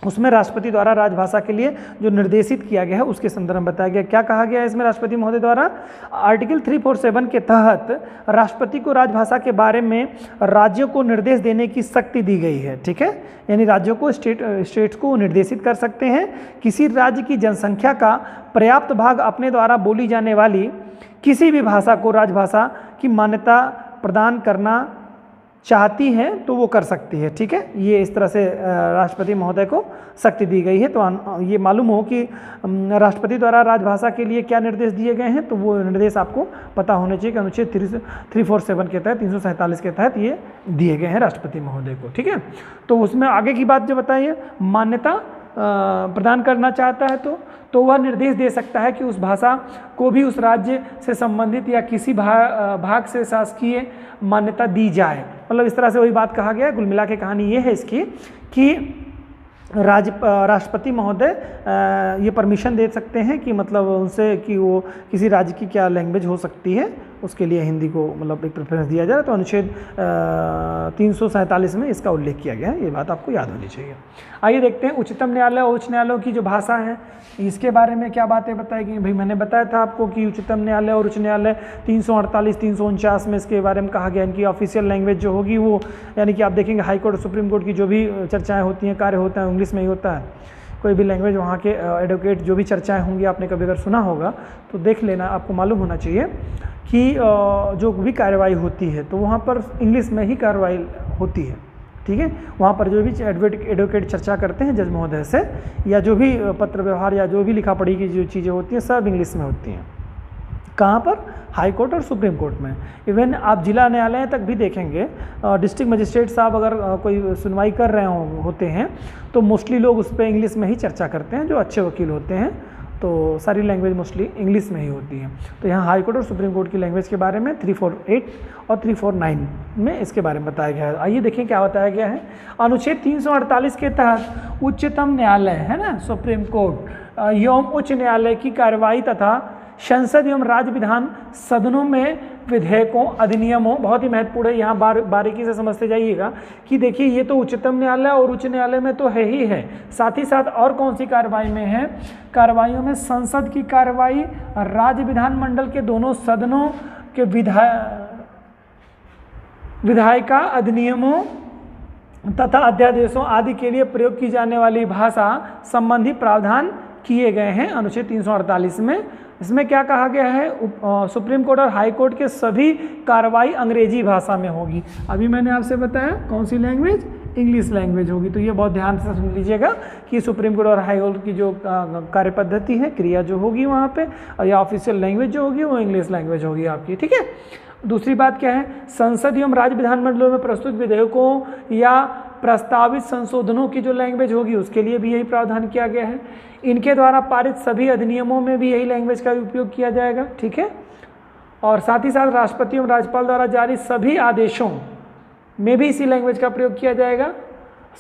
उसमें राष्ट्रपति द्वारा राजभाषा के लिए जो निर्देशित किया गया है उसके संदर्भ में बताया गया। क्या कहा गया है इसमें राष्ट्रपति महोदय द्वारा, आर्टिकल 347 के तहत राष्ट्रपति को राजभाषा के बारे में राज्यों को निर्देश देने की शक्ति दी गई है, ठीक है, यानी राज्यों को स्टेट्स को निर्देशित कर सकते हैं। किसी राज्य की जनसंख्या का पर्याप्त भाग अपने द्वारा बोली जाने वाली किसी भी भाषा को राजभाषा की मान्यता प्रदान करना चाहती है तो वो कर सकती है, ठीक है। ये इस तरह से राष्ट्रपति महोदय को शक्ति दी गई है। तो ये मालूम हो कि राष्ट्रपति द्वारा राजभाषा के लिए क्या निर्देश दिए गए हैं, तो वो निर्देश आपको पता होने चाहिए कि अनुच्छेद 347 के तहत, 347 के तहत ये दिए गए हैं राष्ट्रपति महोदय को, ठीक है। तो उसमें आगे की बात जो बताइए, मान्यता प्रदान करना चाहता है तो वह निर्देश दे सकता है कि उस भाषा को भी उस राज्य से संबंधित या किसी भाग से शासकीय मान्यता दी जाए। मतलब इस तरह से वही बात कहा गया है। कुल मिला के कहानी ये है इसकी कि राष्ट्रपति महोदय ये परमिशन दे सकते हैं कि मतलब उनसे कि वो किसी राज्य की क्या लैंग्वेज हो सकती है, उसके लिए हिंदी को मतलब एक प्रेफरेंस दिया जाए। तो अनुच्छेद 347 में इसका उल्लेख किया गया है, ये बात आपको याद होनी चाहिए। आइए देखते हैं उच्चतम न्यायालय और उच्च न्यायालयों की जो भाषा है इसके बारे में क्या बातें बताई गई। भाई मैंने बताया था आपको कि उच्चतम न्यायालय और उच्च न्यायालय 348, 349 में इसके बारे में कहा गया इनकी ऑफिशियल लैंग्वेज जो होगी वो, यानी कि आप देखेंगे हाई कोर्ट और सुप्रीम कोर्ट की जो भी चर्चाएँ होती हैं, कार्य होता है, इंग्लिश में ही होता है। कोई भी लैंग्वेज वहाँ के एडवोकेट जो भी चर्चाएं होंगी, आपने कभी अगर सुना होगा तो देख लेना, आपको मालूम होना चाहिए कि जो भी कार्रवाई होती है तो वहाँ पर इंग्लिश में ही कार्रवाई होती है, ठीक है। वहाँ पर जो भी एडवोकेट चर्चा करते हैं जज महोदय से, या जो भी पत्र व्यवहार या जो भी लिखा पढ़ी की जो चीज़ें होती हैं सब इंग्लिश में होती हैं। कहाँ पर? हाई कोर्ट और सुप्रीम कोर्ट में। इवन आप जिला न्यायालय तक भी देखेंगे, डिस्ट्रिक्ट मजिस्ट्रेट साहब अगर कोई सुनवाई कर रहे होते हैं तो मोस्टली लोग उस पर इंग्लिश में ही चर्चा करते हैं, जो अच्छे वकील होते हैं। तो सारी लैंग्वेज मोस्टली इंग्लिश में ही होती है। तो यहाँ हाई कोर्ट और सुप्रीम कोर्ट की लैंग्वेज के बारे में 348 और 349 में इसके बारे में बताया गया है। आइए देखें क्या बताया गया है। अनुच्छेद 348 के तहत उच्चतम न्यायालय है ना, सुप्रीम कोर्ट एवं उच्च न्यायालय की कार्रवाई तथा संसद एवं राज्य विधान सदनों में विधेयकों, अधिनियमों, बहुत ही महत्वपूर्ण है, यहाँ बारीकी से समझते जाइएगा कि देखिए ये तो उच्चतम न्यायालय और उच्च न्यायालय में तो है ही है, साथ ही साथ और कौन सी कार्रवाई में है? कार्रवाइयों में संसद की कार्रवाई, राज्य विधानमंडल के दोनों सदनों के विधायिका अधिनियमों तथा अध्यादेशों आदि के लिए प्रयोग की जाने वाली भाषा संबंधी प्रावधान किए गए हैं अनुच्छेद 348 में। इसमें क्या कहा गया है? सुप्रीम कोर्ट और हाई कोर्ट के सभी कार्रवाई अंग्रेजी भाषा में होगी। अभी मैंने आपसे बताया कौन सी लैंग्वेज? इंग्लिश लैंग्वेज होगी। तो ये बहुत ध्यान से सुन लीजिएगा कि सुप्रीम कोर्ट और हाई कोर्ट की जो कार्य पद्धति है, क्रिया जो होगी वहाँ पे, या ऑफिशियल लैंग्वेज जो होगी वो इंग्लिश लैंग्वेज होगी आपकी, ठीक है। दूसरी बात क्या है? संसद एवं राज्य विधानमंडलों में प्रस्तुत विधेयकों या प्रस्तावित संशोधनों की जो लैंग्वेज होगी उसके लिए भी यही प्रावधान किया गया है। इनके द्वारा पारित सभी अधिनियमों में भी यही लैंग्वेज का उपयोग किया जाएगा, ठीक है। और साथ ही साथ राष्ट्रपति एवं राज्यपाल द्वारा जारी सभी आदेशों में भी इसी लैंग्वेज का प्रयोग किया जाएगा।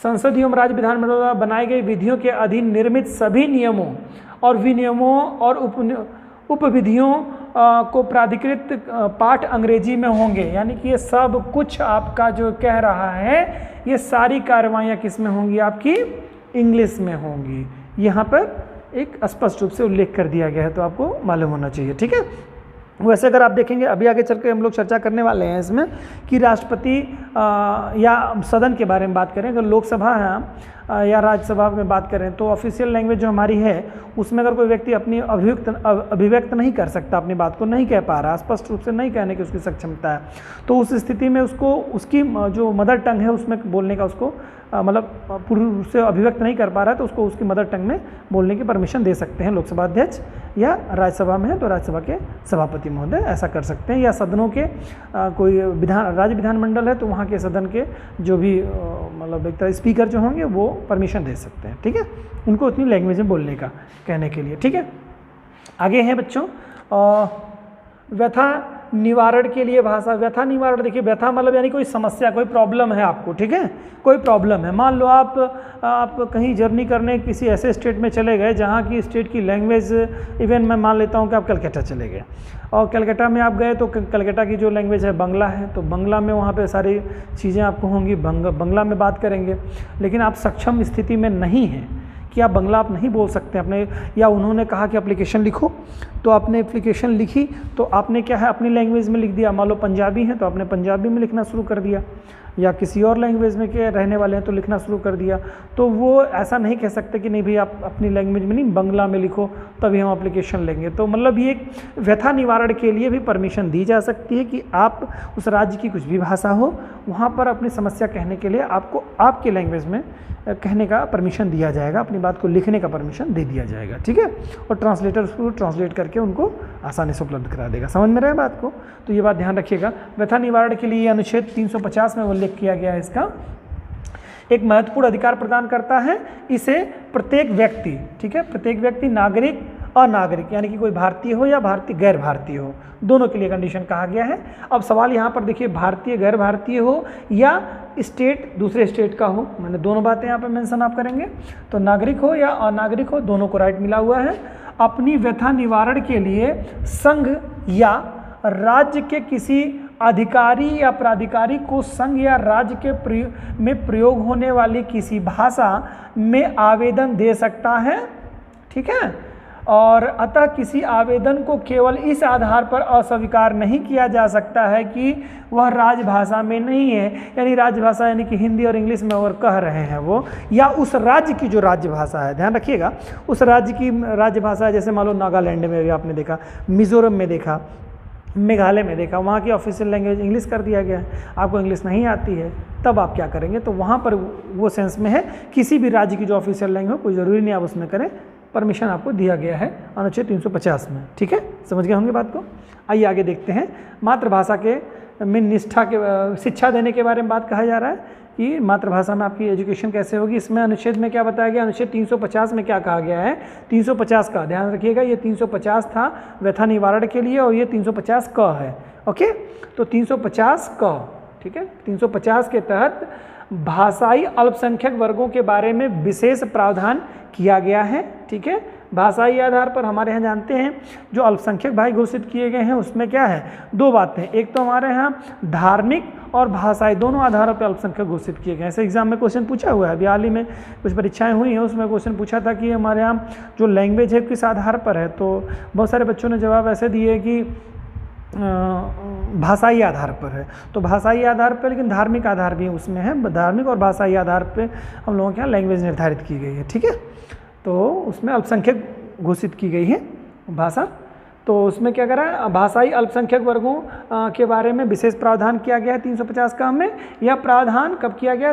संसद एवं राज्य विधानमंडल द्वारा बनाई गई विधियों के अधीन निर्मित सभी नियमों और विनियमों और उपविधियों को प्राधिकृत पाठ अंग्रेजी में होंगे। यानी कि ये सब कुछ आपका जो कह रहा है, ये सारी कार्रवाइयाँ किस में होंगी? आपकी इंग्लिश में होंगी। यहाँ पर एक स्पष्ट रूप से उल्लेख कर दिया गया है, तो आपको मालूम होना चाहिए, ठीक है। वैसे अगर आप देखेंगे, अभी आगे चल के हम लोग चर्चा करने वाले हैं इसमें कि राष्ट्रपति या सदन के बारे में बात करें, अगर लोकसभा है या राज्यसभा में बात करें तो ऑफिशियल लैंग्वेज जो हमारी है उसमें अगर कोई व्यक्ति अपनी अभिव्यक्त नहीं कर सकता, अपनी बात को नहीं कह पा रहा, स्पष्ट रूप से नहीं कहने की उसकी सक्षमता है, तो उस स्थिति में उसको उसकी जो मदर टंग है उसमें बोलने का उसको मतलब पूर्ण रूप से अभिव्यक्त नहीं कर पा रहा है तो उसको उसकी मदर टंग में बोलने की परमिशन दे सकते हैं लोकसभा अध्यक्ष, या राज्यसभा में है तो राज्यसभा के सभापति महोदय ऐसा कर सकते हैं, या सदनों के कोई राज्य विधानमंडल है तो वहाँ के सदन के जो भी मतलब एक तरह स्पीकर जो होंगे वो परमिशन दे सकते हैं, ठीक है, उनको उतनी लैंग्वेज में बोलने का कहने के लिए, ठीक है। आगे हैं बच्चों व्यथा निवारण के लिए भाषा। व्यथा निवारण, देखिए व्यथा मतलब यानी कोई समस्या, कोई प्रॉब्लम है आपको, ठीक है, कोई प्रॉब्लम है। मान लो आप कहीं जर्नी करने किसी ऐसे स्टेट में चले गए जहाँ की स्टेट की लैंग्वेज, इवन मैं मान लेता हूँ कि आप कलकत्ता चले गए और कलकत्ता में आप गए तो कलकत्ता की जो लैंग्वेज है बंगला है, तो बंगला में वहाँ पे सारी चीज़ें आपको होंगी, बंगला में बात करेंगे। लेकिन आप सक्षम स्थिति में नहीं हैं कि आप बंगला आप नहीं बोल सकते अपने, या उन्होंने कहा कि एप्लीकेशन लिखो तो आपने एप्लीकेशन लिखी तो आपने क्या है अपनी लैंग्वेज में लिख दिया। मान लो पंजाबी है तो आपने पंजाबी में लिखना शुरू कर दिया, या किसी और लैंग्वेज में के रहने वाले हैं तो लिखना शुरू कर दिया, तो वो ऐसा नहीं कह सकते कि नहीं भाई आप अपनी लैंग्वेज में नहीं बंगला में लिखो तभी हम एप्लीकेशन लेंगे। तो मतलब ये एक व्यथा निवारण के लिए भी परमिशन दी जा सकती है कि आप उस राज्य की कुछ भी भाषा हो वहाँ पर अपनी समस्या कहने के लिए आपको आपके लैंग्वेज में कहने का परमिशन दिया जाएगा, अपनी बात को लिखने का परमिशन दे दिया जाएगा, ठीक है। और ट्रांसलेटर उसको ट्रांसलेट करके उनको आसानी से उपलब्ध करा देगा। समझ में रहे बात को? तो ये बात ध्यान रखिएगा। व्यथा निवारण के लिए अनुच्छेद 350 में उल्लेख किया गया है, इसका एक महत्वपूर्ण अधिकार प्रदान करता है इसे प्रत्येक व्यक्ति, ठीक है, प्रत्येक व्यक्ति नागरिक अनागरिक यानी कि कोई भारतीय हो या भारतीय गैर भारतीय हो, दोनों के लिए कंडीशन कहा गया है। अब सवाल यहाँ पर देखिए, भारतीय गैर भारतीय हो या स्टेट दूसरे स्टेट का हो, मैंने दोनों बातें यहाँ पे मेंशन आप करेंगे, तो नागरिक हो या अनागरिक हो दोनों को राइट मिला हुआ है। अपनी व्यथा निवारण के लिए संघ या राज्य के किसी अधिकारी या प्राधिकारी को संघ या राज्य के में प्रयोग होने वाली किसी भाषा में आवेदन दे सकता है, ठीक है। और अतः किसी आवेदन को केवल इस आधार पर अस्वीकार नहीं किया जा सकता है कि वह राजभाषा में नहीं है, यानी राजभाषा यानी कि हिंदी और इंग्लिश में और कह रहे हैं वो, या उस राज्य की जो राज्यभाषा है, ध्यान रखिएगा उस राज्य की राज्यभाषा है। जैसे मान लो नागालैंड में भी आपने देखा, मिजोरम में देखा, मेघालय में देखा, वहाँ की ऑफिशियल लैंग्वेज इंग्लिश कर दिया गया है, आपको इंग्लिश नहीं आती है तब आप क्या करेंगे, तो वहाँ पर वो सेंस में है किसी भी राज्य की जो ऑफिशियल लैंग्वेज हो कोई ज़रूरी नहीं आप उसमें करें, परमिशन आपको दिया गया है अनुच्छेद 350 में। ठीक है, समझ गए होंगे बात को। आइए आगे देखते हैं, मातृभाषा के में निष्ठा के शिक्षा देने के बारे में बात कहा जा रहा है कि मातृभाषा में आपकी एजुकेशन कैसे होगी। इसमें अनुच्छेद में क्या बताया गया, अनुच्छेद 350 में क्या कहा गया है, 350 का ध्यान रखिएगा, ये 350 था व्यथा निवारण के लिए और ये 350 क है। ओके, तो 350 क, ठीक है, 350 के तहत भाषाई अल्पसंख्यक वर्गों के बारे में विशेष प्रावधान किया गया है। ठीक है, भाषाई आधार पर हमारे यहाँ जानते हैं जो अल्पसंख्यक भाई घोषित किए गए हैं उसमें क्या है, दो बातें, एक तो हमारे यहाँ धार्मिक और भाषाई दोनों आधारों पर अल्पसंख्यक घोषित किए गए हैं। ऐसे एग्जाम में क्वेश्चन पूछा हुआ है, अभी हाल ही में कुछ परीक्षाएं हुई हैं उसमें क्वेश्चन पूछा था कि हमारे यहाँ जो लैंग्वेज है किस आधार पर है, तो बहुत सारे बच्चों ने जवाब ऐसे दिए कि भाषाई आधार पर है, तो भाषाई आधार पर, लेकिन धार्मिक आधार भी उसमें है, धार्मिक और भाषाई आधार पे हम लोगों के यहाँ लैंग्वेज निर्धारित की गई है। ठीक है, तो उसमें अल्पसंख्यक घोषित की गई है भाषा, तो उसमें क्या करा, भाषाई अल्पसंख्यक वर्गों के बारे में विशेष प्रावधान किया गया है 350 का में। यह प्रावधान कब किया गया,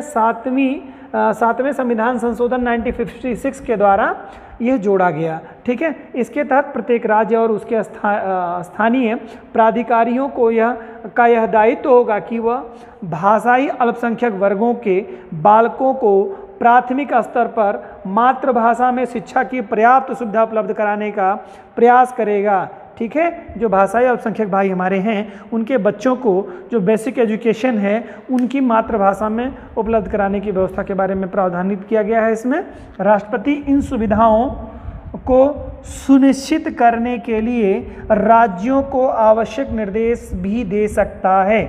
सातवें संविधान संशोधन 1956 के द्वारा यह जोड़ा गया। ठीक है, इसके तहत प्रत्येक राज्य और उसके स्थानीय प्राधिकारियों को यह दायित्व होगा कि वह भाषाई अल्पसंख्यक वर्गों के बालकों को प्राथमिक स्तर पर मातृभाषा में शिक्षा की पर्याप्त सुविधा उपलब्ध कराने का प्रयास करेगा। ठीक है, जो भाषाई अल्पसंख्यक भाई हमारे हैं उनके बच्चों को जो बेसिक एजुकेशन है उनकी मातृभाषा में उपलब्ध कराने की व्यवस्था के बारे में प्रावधानित किया गया है। इसमें राष्ट्रपति इन सुविधाओं को सुनिश्चित करने के लिए राज्यों को आवश्यक निर्देश भी दे सकता है।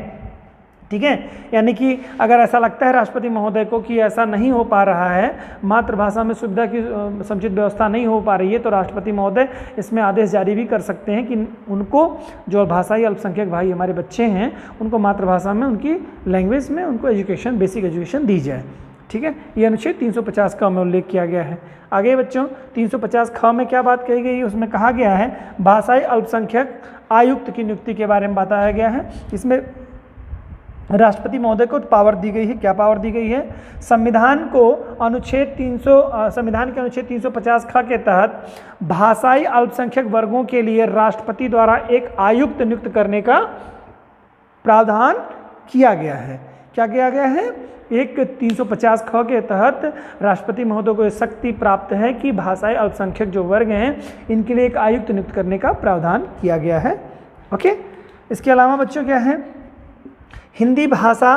ठीक है, यानी कि अगर ऐसा लगता है राष्ट्रपति महोदय को कि ऐसा नहीं हो पा रहा है, मातृभाषा में सुविधा की समुचित व्यवस्था नहीं हो पा रही है, तो राष्ट्रपति महोदय इसमें आदेश जारी भी कर सकते हैं कि उनको जो भाषाई अल्पसंख्यक भाई हमारे बच्चे हैं उनको मातृभाषा में उनकी लैंग्वेज में उनको एजुकेशन, बेसिक एजुकेशन दी जाए। ठीक है, ये अनुच्छेद 350 का में उल्लेख किया गया है। आगे बच्चों 350 ख में क्या बात कही गई है, उसमें कहा गया है भाषाई अल्पसंख्यक आयुक्त की नियुक्ति के बारे में बताया गया है। इसमें राष्ट्रपति महोदय को पावर दी गई है। क्या पावर दी गई है, संविधान के अनुच्छेद 350 ख के तहत भाषाई अल्पसंख्यक वर्गों के लिए राष्ट्रपति द्वारा एक आयुक्त नियुक्त करने का प्रावधान किया गया है। क्या किया गया है, एक 350 ख के तहत राष्ट्रपति महोदय को शक्ति प्राप्त है कि भाषाई अल्पसंख्यक जो वर्ग हैं इनके लिए एक आयुक्त नियुक्त करने का प्रावधान किया गया है। ओके, इसके अलावा बच्चों क्या है, हिंदी भाषा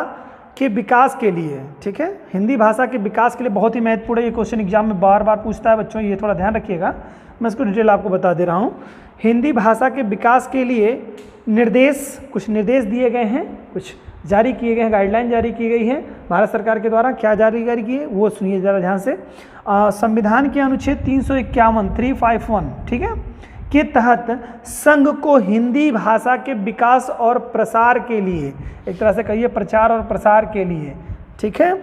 के विकास के लिए, ठीक है, हिंदी भाषा के विकास के लिए बहुत ही महत्वपूर्ण है, ये क्वेश्चन एग्जाम में बार बार पूछता है बच्चों, ये थोड़ा ध्यान रखिएगा, मैं इसको डिटेल आपको बता दे रहा हूँ। हिंदी भाषा के विकास के लिए कुछ निर्देश दिए गए हैं, कुछ जारी किए गए हैं, गाइडलाइन जारी की गई है भारत सरकार के द्वारा। क्या जारी की है वो सुनिए ज़रा ध्यान से। संविधान के अनुच्छेद 351 ठीक है के तहत संघ को हिंदी भाषा के विकास और प्रसार के लिए, एक तरह से कहिए प्रचार और प्रसार के लिए, ठीक है,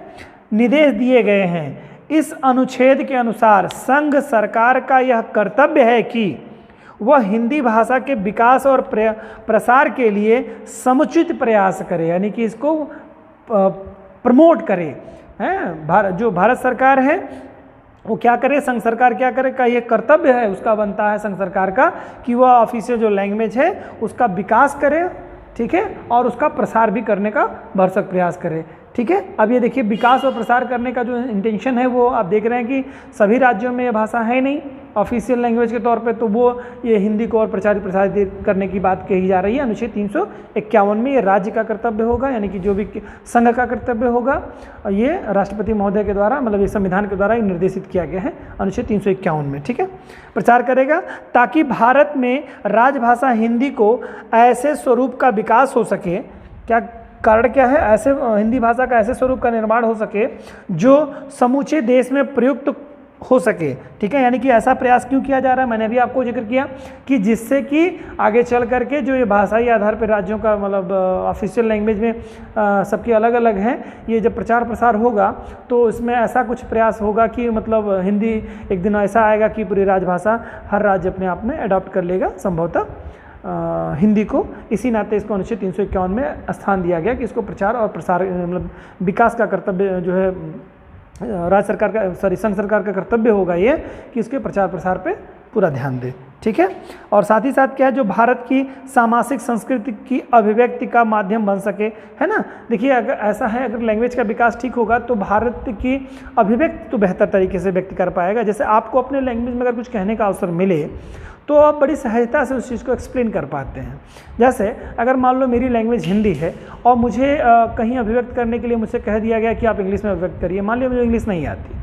निर्देश दिए गए हैं। इस अनुच्छेद के अनुसार संघ सरकार का यह कर्तव्य है कि वह हिंदी भाषा के विकास और प्रसार के लिए समुचित प्रयास करे, यानी कि इसको प्रमोट करे, हैं। जो भारत सरकार है वो क्या करे, संघ सरकार क्या करे, का ये कर्तव्य है उसका बनता है संघ सरकार का कि वह ऑफिशियल जो लैंग्वेज है उसका विकास करे, ठीक है, और उसका प्रसार भी करने का भरसक प्रयास करे, ठीक है। अब ये देखिए विकास और प्रसार करने का जो इंटेंशन है वो आप देख रहे हैं कि सभी राज्यों में ये भाषा है नहीं ऑफिशियल लैंग्वेज के तौर पे, तो वो ये हिंदी को और प्रचारित प्रसारित करने की बात कही जा रही है। अनुच्छेद 351 में ये राज्य का कर्तव्य होगा, यानी कि जो भी संघ का कर्तव्य होगा, ये राष्ट्रपति महोदय के द्वारा, मतलब ये संविधान के द्वारा निर्देशित किया गया है अनुच्छेद 351 में, ठीक है। प्रचार करेगा ताकि भारत में राजभाषा हिंदी को ऐसे स्वरूप का विकास हो सके, क्या कारण क्या है, ऐसे हिंदी भाषा का ऐसे स्वरूप का निर्माण हो सके जो समूचे देश में प्रयुक्त हो सके, ठीक है। यानी कि ऐसा प्रयास क्यों किया जा रहा है, मैंने भी आपको जिक्र किया कि जिससे कि आगे चल करके जो ये भाषाई आधार पर राज्यों का मतलब ऑफिशियल लैंग्वेज में सबके अलग अलग हैं, ये जब प्रचार प्रसार होगा तो इसमें ऐसा कुछ प्रयास होगा कि मतलब हिंदी एक दिन ऐसा आएगा कि पूरी राजभाषा हर राज्य अपने आप में अडॉप्ट कर लेगा संभवतः, हिंदी को, इसी नाते इसको अनुच्छेद 351 में स्थान दिया गया कि इसको प्रचार और प्रसार मतलब विकास का कर्तव्य जो है राज्य सरकार का संघ सरकार का कर्तव्य होगा ये कि इसके प्रचार प्रसार पे पूरा ध्यान दे। ठीक है, और साथ ही साथ क्या है, जो भारत की सामाजिक संस्कृति की अभिव्यक्ति का माध्यम बन सके, है ना। देखिए अगर ऐसा है, अगर लैंग्वेज का विकास ठीक होगा तो भारत की अभिव्यक्ति तो बेहतर तरीके से व्यक्त कर पाएगा। जैसे आपको अपने लैंग्वेज में अगर कुछ कहने का अवसर मिले तो आप बड़ी सहजता से उस चीज़ को एक्सप्लेन कर पाते हैं। जैसे अगर मान लो मेरी लैंग्वेज हिंदी है और मुझे कहीं अभिव्यक्त करने के लिए मुझसे कह दिया गया कि आप इंग्लिश में अभिव्यक्त करिए, मान लिया मुझे इंग्लिश नहीं आती,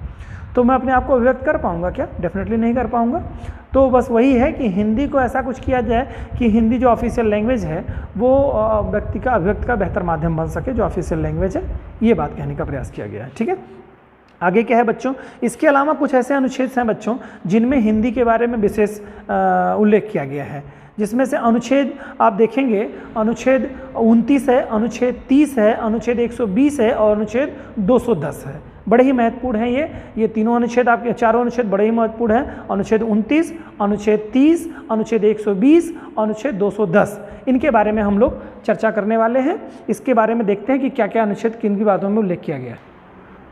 तो मैं अपने आप को अभिव्यक्त कर पाऊंगा क्या? डेफिनेटली नहीं कर पाऊंगा। तो बस वही है कि हिंदी को ऐसा कुछ किया जाए कि हिंदी जो ऑफिशियल लैंग्वेज है वो व्यक्ति का अभिव्यक्त का बेहतर माध्यम बन सके, जो ऑफिशियल लैंग्वेज है, ये बात कहने का प्रयास किया गया है। ठीक है, आगे क्या है बच्चों, इसके अलावा कुछ ऐसे अनुच्छेद हैं बच्चों जिनमें हिंदी के बारे में विशेष उल्लेख किया गया है, जिसमें से अनुच्छेद आप देखेंगे अनुच्छेद 29 है, अनुच्छेद 30 है, अनुच्छेद 120 है और अनुच्छेद 210 है। बड़े ही महत्वपूर्ण हैं ये तीनों अनुच्छेद, आपके चारों अनुच्छेद बड़े ही महत्वपूर्ण हैं। अनुच्छेद 29, अनुच्छेद 30, अनुच्छेद 120, अनुच्छेद 210, इनके बारे में हम लोग चर्चा करने वाले हैं। इसके बारे में देखते हैं कि क्या क्या अनुच्छेद किन की बातों में उल्लेख किया गया है।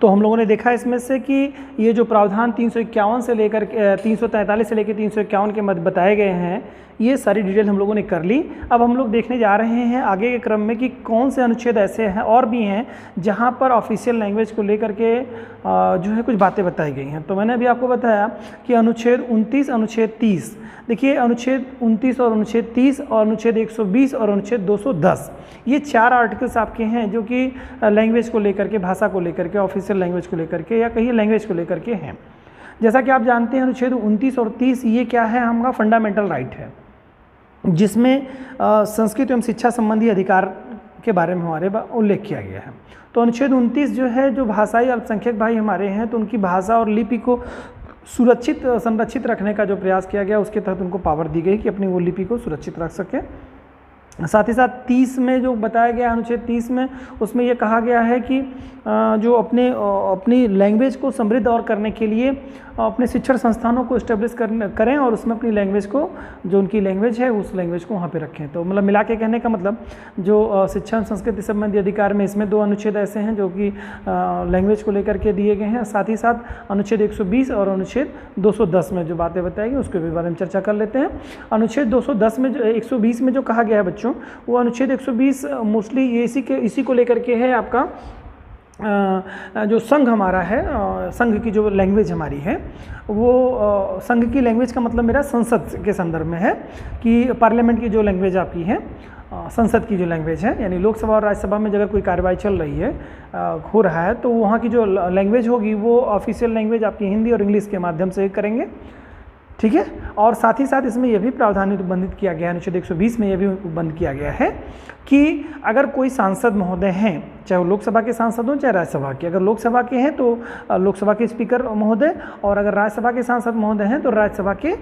तो हम लोगों ने देखा इसमें से कि ये जो प्रावधान 351 से लेकर 343 से लेकर 351 के मध्य बताए गए हैं, ये सारी डिटेल हम लोगों ने कर ली। अब हम लोग देखने जा रहे हैं आगे के क्रम में कि कौन से अनुच्छेद ऐसे हैं और भी हैं जहाँ पर ऑफिशियल लैंग्वेज को लेकर के जो है कुछ बातें बताई गई हैं। तो मैंने अभी आपको बताया कि अनुच्छेद 29, अनुच्छेद 30, देखिए अनुच्छेद 29 और अनुच्छेद 30 और अनुच्छेद 120 और अनुच्छेद 210, ये 4 आर्टिकल्स आपके हैं जो कि लैंग्वेज को लेकर के, भाषा को लेकर के, ऑफिशियल लैंग्वेज को लेकर के या कहीं लैंग्वेज को लेकर के हैं। जैसा कि आप जानते हैं अनुच्छेद 29 और 30 ये क्या है, हमारा फंडामेंटल राइट है, जिसमें संस्कृत एवं शिक्षा संबंधी अधिकार के बारे में हमारे उल्लेख किया गया है। तो अनुच्छेद 29 जो है, जो भाषाई अल्पसंख्यक भाई हमारे हैं तो उनकी भाषा और लिपि को सुरक्षित संरक्षित रखने का जो प्रयास किया गया, उसके तहत उनको पावर दी गई कि अपनी वो लिपि को सुरक्षित रख सके। साथ ही साथ 30 में जो बताया गया, अनुच्छेद 30 में, उसमें ये कहा गया है कि जो अपनी लैंग्वेज को समृद्ध और करने के लिए अपने शिक्षण संस्थानों को इस्टेब्लिश करें और उसमें अपनी लैंग्वेज को, जो उनकी लैंग्वेज है उस लैंग्वेज को वहाँ पे रखें। तो मतलब मिला के कहने का मतलब जो शिक्षण संस्कृति संबंधी अधिकार में इसमें 2 अनुच्छेद ऐसे हैं जो कि लैंग्वेज को लेकर के दिए गए हैं। साथ ही साथ अनुच्छेद 120 और अनुच्छेद 210 में जो बातें बताई गई उसके बारे में चर्चा कर लेते हैं। अनुच्छेद 210 में जो 120 में जो कहा गया है बच्चों, वो अनुच्छेद 120 मोस्टली ये इसी को लेकर के है आपका जो संघ हमारा है, संघ की जो लैंग्वेज हमारी है वो संघ की लैंग्वेज का मतलब मेरा संसद के संदर्भ में है कि पार्लियामेंट की जो लैंग्वेज आपकी है, संसद की जो लैंग्वेज है, यानी लोकसभा और राज्यसभा में अगर कोई कार्रवाई चल रही है, हो रहा है, तो वहाँ की जो लैंग्वेज होगी वो ऑफिशियल लैंग्वेज आपकी हिंदी और इंग्लिश के माध्यम से करेंगे। ठीक है, और साथ ही साथ इसमें यह भी प्रावधान बंधित किया गया है, अनुच्छेद 120 में यह भी बंद किया गया है कि अगर कोई सांसद महोदय हैं, चाहे वो लोकसभा के सांसद हों चाहे राज्यसभा के, अगर लोकसभा के हैं तो लोकसभा के स्पीकर महोदय, और अगर राज्यसभा के सांसद महोदय हैं तो राज्यसभा के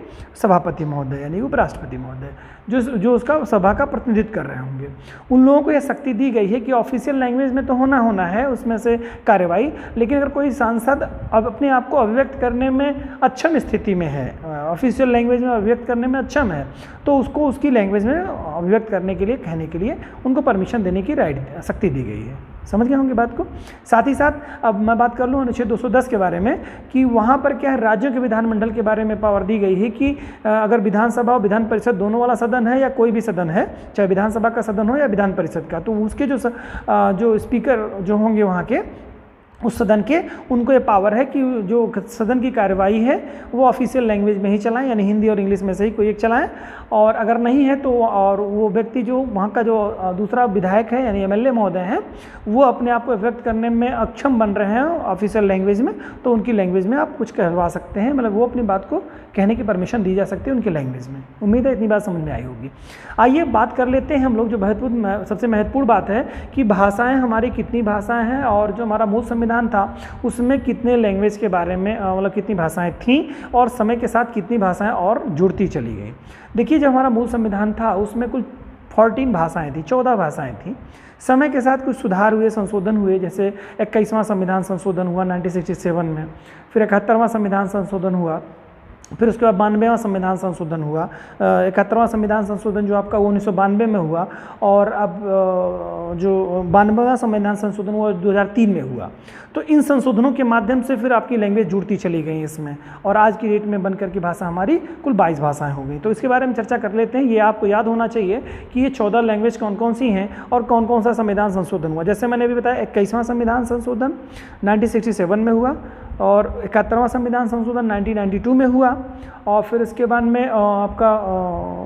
सभापति महोदय यानी उपराष्ट्रपति महोदय, जो उसका सभा का प्रतिनिधित्व कर रहे होंगे, उन लोगों को यह शक्ति दी गई है कि ऑफिशियल लैंग्वेज में तो होना है उसमें से कार्यवाही, लेकिन अगर कोई सांसद अब अपने आप को अभिव्यक्त करने में अक्षम स्थिति में है, ऑफिशियल लैंग्वेज में अभिव्यक्त करने में अक्षम है, तो उसको उसकी लैंग्वेज में अभिव्यक्त करने के लिए, कहने के लिए उनको परमिशन देने की शक्ति दी गई है। समझ गए होंगे बात को। साथ ही साथ अब मैं बात कर लूँ अनुच्छेद 210 के बारे में कि वहाँ पर क्या है, राज्यों के विधानमंडल के बारे में पावर दी गई है कि अगर विधानसभा और विधान परिषद दोनों वाला सदन है या कोई भी सदन है, चाहे विधानसभा का सदन हो या विधान परिषद का, तो उसके जो स्पीकर जो होंगे वहाँ के उस सदन के, उनको ये पावर है कि जो सदन की कार्यवाही है वो ऑफिशियल लैंग्वेज में ही चलाएं, यानी हिंदी और इंग्लिश में से ही कोई एक चलाएं, और अगर नहीं है तो और वो व्यक्ति जो वहाँ का जो दूसरा विधायक है यानी एमएलए महोदय हैं, वो अपने आप को व्यक्त करने में अक्षम बन रहे हैं ऑफिशियल लैंग्वेज में, तो उनकी लैंग्वेज में आप कुछ कहलवा सकते हैं, मतलब वो अपनी बात को कहने की परमिशन दी जा सकती है उनकी लैंग्वेज में। उम्मीद है इतनी बात समझ में आई होगी। आइए बात कर लेते हैं हम लोग, जो सबसे महत्वपूर्ण बात है कि भाषाएँ हमारी कितनी भाषाएँ हैं, और जो हमारा मूल संविधान था उसमें कितने लैंग्वेज के बारे में मतलब कितनी भाषाएं थीं, और समय के साथ कितनी भाषाएं और जुड़ती चली गई। देखिए जब हमारा मूल संविधान था उसमें कुल 14 भाषाएं थी, 14 भाषाएं थी। समय के साथ कुछ सुधार हुए, संशोधन हुए, जैसे 21वां संविधान संशोधन हुआ 1967 में, फिर 71वां संविधान संशोधन हुआ फिर उसके बाद 92वां संविधान संशोधन हुआ, 71वां संविधान संशोधन जो आपका 1992 में हुआ, और अब जो 92वां संविधान संशोधन हुआ 2003 में हुआ। तो इन संशोधनों के माध्यम से फिर आपकी लैंग्वेज जुड़ती चली गई इसमें, और आज की डेट में बनकर की भाषा हमारी कुल 22 भाषाएं हो गई। तो इसके बारे में चर्चा कर लेते हैं। ये आपको याद होना चाहिए कि ये 14 लैंग्वेज कौन कौन सी हैं और कौन कौन सा संविधान संशोधन हुआ। जैसे मैंने अभी बताया 21वां संविधान संशोधन 1967 में हुआ, और 71वां संविधान संशोधन 1992 में हुआ, और फिर इसके बाद में आपका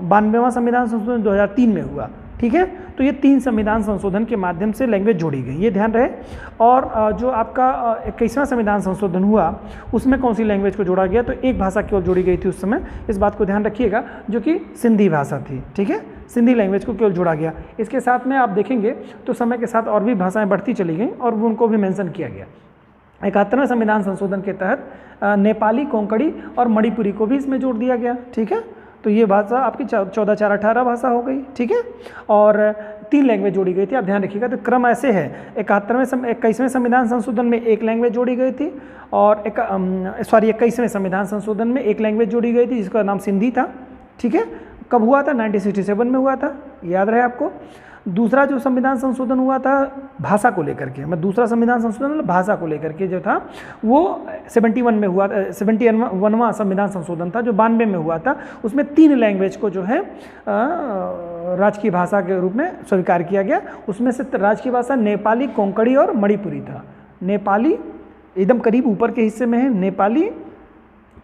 92वां संविधान संशोधन 2003 में हुआ। ठीक है, तो ये 3 संविधान संशोधन के माध्यम से लैंग्वेज जोड़ी गई, ये ध्यान रहे। और जो आपका 21वां संविधान संशोधन हुआ उसमें कौन सी लैंग्वेज को जोड़ा गया, तो एक भाषा केवल जोड़ी गई थी उस समय, इस बात को ध्यान रखिएगा, जो कि सिंधी भाषा थी। ठीक है, सिंधी लैंग्वेज को केवल जोड़ा गया। इसके साथ में आप देखेंगे तो समय के साथ और भी भाषाएं बढ़ती चली गई और उनको भी मेंशन किया गया। 71वें संविधान संशोधन के तहत नेपाली, कोंकणी और मणिपुरी को भी इसमें जोड़ दिया गया। ठीक है, तो ये भाषा आपकी 14, 4, 18 भाषा हो गई। ठीक है, और 3 लैंग्वेज जोड़ी गई थी, आप ध्यान रखिएगा। तो क्रम ऐसे है, 21वें संविधान संशोधन में 1 लैंग्वेज जोड़ी गई थी, और 21वें संविधान संशोधन में 1 लैंग्वेज जोड़ी गई थी जिसका नाम सिंधी था। ठीक है, कब हुआ था? 1967 में हुआ था, याद रहे आपको। दूसरा जो संविधान संशोधन हुआ था भाषा को लेकर के, मैं दूसरा संविधान संशोधन भाषा को लेकर के जो था वो 71 में हुआ, 71वां संविधान संशोधन था जो 92 में हुआ था। उसमें 3 लैंग्वेज को जो है राजकीय भाषा के रूप में स्वीकार किया गया। उसमें से राजकीय भाषा नेपाली, कोंकणी और मणिपुरी था। नेपाली एकदम करीब ऊपर के हिस्से में है, नेपाली,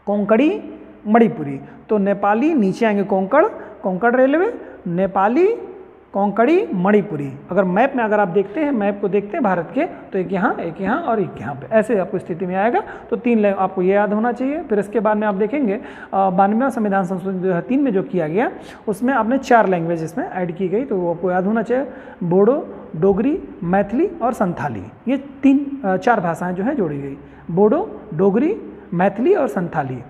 कोंकणी, मणिपुरी। तो नेपाली नीचे आएंगे कोंकण रेलवे, नेपाली, कोंकणी, मणिपुरी। अगर मैप में अगर आप देखते हैं, मैप को देखते हैं भारत के, तो एक यहाँ और एक यहाँ पे, ऐसे आपको स्थिति में आएगा। तो 3 आपको ये याद होना चाहिए। फिर इसके बाद में आप देखेंगे 92वां संविधान संशोधन 2003 में जो किया गया उसमें आपने 4 लैंग्वेज इसमें ऐड की गई, तो वो आपको याद होना चाहिए। बोडो, डोगरी, मैथिली और संथाली, ये 4 भाषाएँ जो है जोड़ी गई। बोडो, डोगरी, मैथिली और संथाली।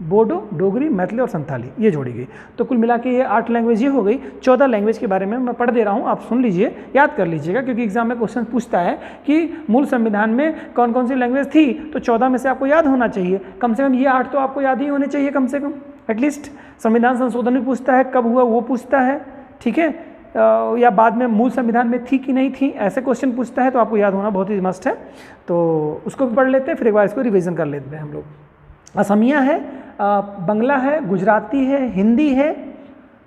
बोडो, डोगरी, मैथिली और संथाली ये जोड़ी गई। तो कुल मिला के ये 8 लैंग्वेज ये हो गई। 14 लैंग्वेज के बारे में मैं पढ़ दे रहा हूँ, आप सुन लीजिए, याद कर लीजिएगा, क्योंकि एग्जाम में क्वेश्चन पूछता है कि मूल संविधान में कौन कौन सी लैंग्वेज थी, तो 14 में से आपको याद होना चाहिए। कम से कम ये 8 तो आपको याद ही होने चाहिए, कम से कम एटलीस्ट। संविधान संशोधन भी पूछता है, कब हुआ वो पूछता है। ठीक है, या बाद में मूल संविधान में थी कि नहीं थी, ऐसे क्वेश्चन पूछता है, तो आपको याद होना बहुत ही मस्ट है। तो उसको भी पढ़ लेते हैं, फिर एक बार इसको रिविजन कर लेते हैं हम लोग। असमिया है, बंगला है, गुजराती है, हिंदी है,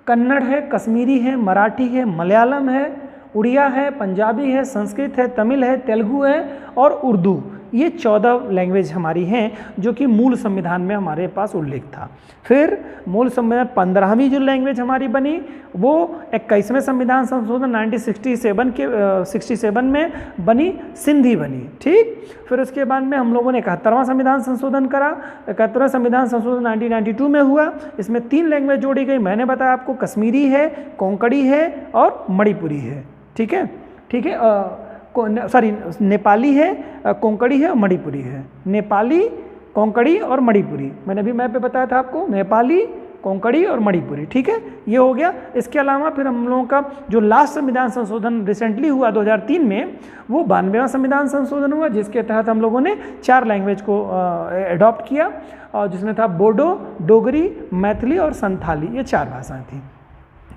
कन्नड़ है, कश्मीरी है, मराठी है, मलयालम है, उड़िया है, पंजाबी है, संस्कृत है, तमिल है, तेलुगु है और उर्दू। ये 14 लैंग्वेज हमारी हैं जो कि मूल संविधान में हमारे पास उल्लेख था। फिर मूल संविधान 15वीं जो लैंग्वेज हमारी बनी वो 21वें संविधान संशोधन 1967 में बनी, सिंधी बनी। ठीक, फिर उसके बाद में हम लोगों ने 71वां संविधान संशोधन करा। 71वां संविधान संशोधन 1992 में हुआ। इसमें 3 लैंग्वेज जोड़ी गई, मैंने बताया आपको, कश्मीरी है, कोंकणी है और मणिपुरी है। ठीक है, ठीक है, सॉरी, नेपाली है, कोंकणी है और मणिपुरी है। नेपाली, कोंकणी और मणिपुरी, मैंने अभी मैप पे बताया था आपको, नेपाली, कोंकणी और मणिपुरी। ठीक है, ये हो गया। इसके अलावा फिर हम लोगों का जो लास्ट संविधान संशोधन रिसेंटली हुआ 2003 में, वो 92वां संविधान संशोधन हुआ, जिसके तहत हम लोगों ने 4 लैंग्वेज को एडॉप्ट किया, और जिसमें था बोडो, डोगरी, मैथिली और संथाली, ये 4 भाषाएँ थीं।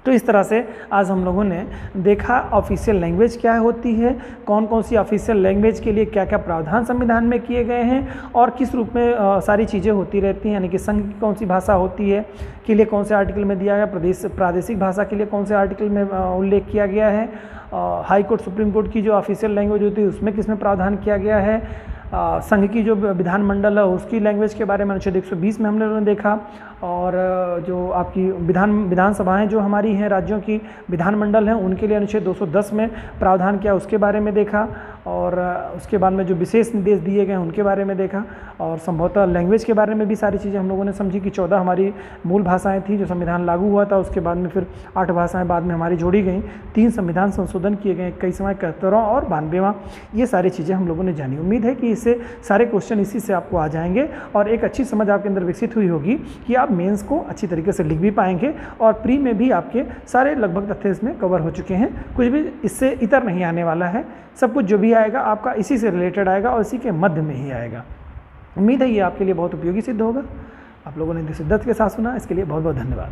तो इस तरह से आज हम लोगों ने देखा ऑफिशियल लैंग्वेज क्या होती है, कौन कौन सी ऑफिशियल लैंग्वेज के लिए क्या क्या प्रावधान संविधान में किए गए हैं, और किस रूप में सारी चीज़ें होती रहती हैं, यानी कि संघ की कौन सी भाषा होती है के लिए कौन से आर्टिकल में दिया गया, प्रादेशिक भाषा के लिए कौन से आर्टिकल में उल्लेख किया गया है, हाई कोर्ट, सुप्रीम कोर्ट की जो ऑफिशियल लैंग्वेज होती है उसमें किस में प्रावधान किया गया है, संघ की जो विधानमंडल है उसकी लैंग्वेज के बारे में अनुच्छेद 120 में हम लोगों ने देखा, और जो आपकी विधानसभाएं जो हमारी हैं, राज्यों की विधानमंडल हैं, उनके लिए अनुच्छेद 210 में प्रावधान किया, उसके बारे में देखा, और उसके बाद में जो विशेष निर्देश दिए गए हैं उनके बारे में देखा, और संभवतः लैंग्वेज के बारे में भी सारी चीज़ें हम लोगों ने समझी कि 14 हमारी मूल भाषाएं थी जो संविधान लागू हुआ था, उसके बाद में फिर 8 भाषाएं बाद में हमारी जोड़ी गई, 3 संविधान संशोधन किए गए, 21वां, 71वां और 92वां, ये सारी चीज़ें हम लोगों ने जानी। उम्मीद है कि इससे सारे क्वेश्चन इसी से आपको आ जाएंगे और एक अच्छी समझ आपके अंदर विकसित हुई होगी कि आप मेंस को अच्छी तरीके से लिख भी पाएंगे, और प्री में भी आपके सारे लगभग तथ्य इसमें कवर हो चुके हैं, कुछ भी इससे इतर नहीं आने वाला है, सब कुछ जो भी आएगा आपका इसी से रिलेटेड आएगा और इसी के मध्य में ही आएगा। उम्मीद है ये आपके लिए बहुत उपयोगी सिद्ध होगा। आप लोगों ने शिद्दत के साथ सुना, इसके लिए बहुत बहुत धन्यवाद।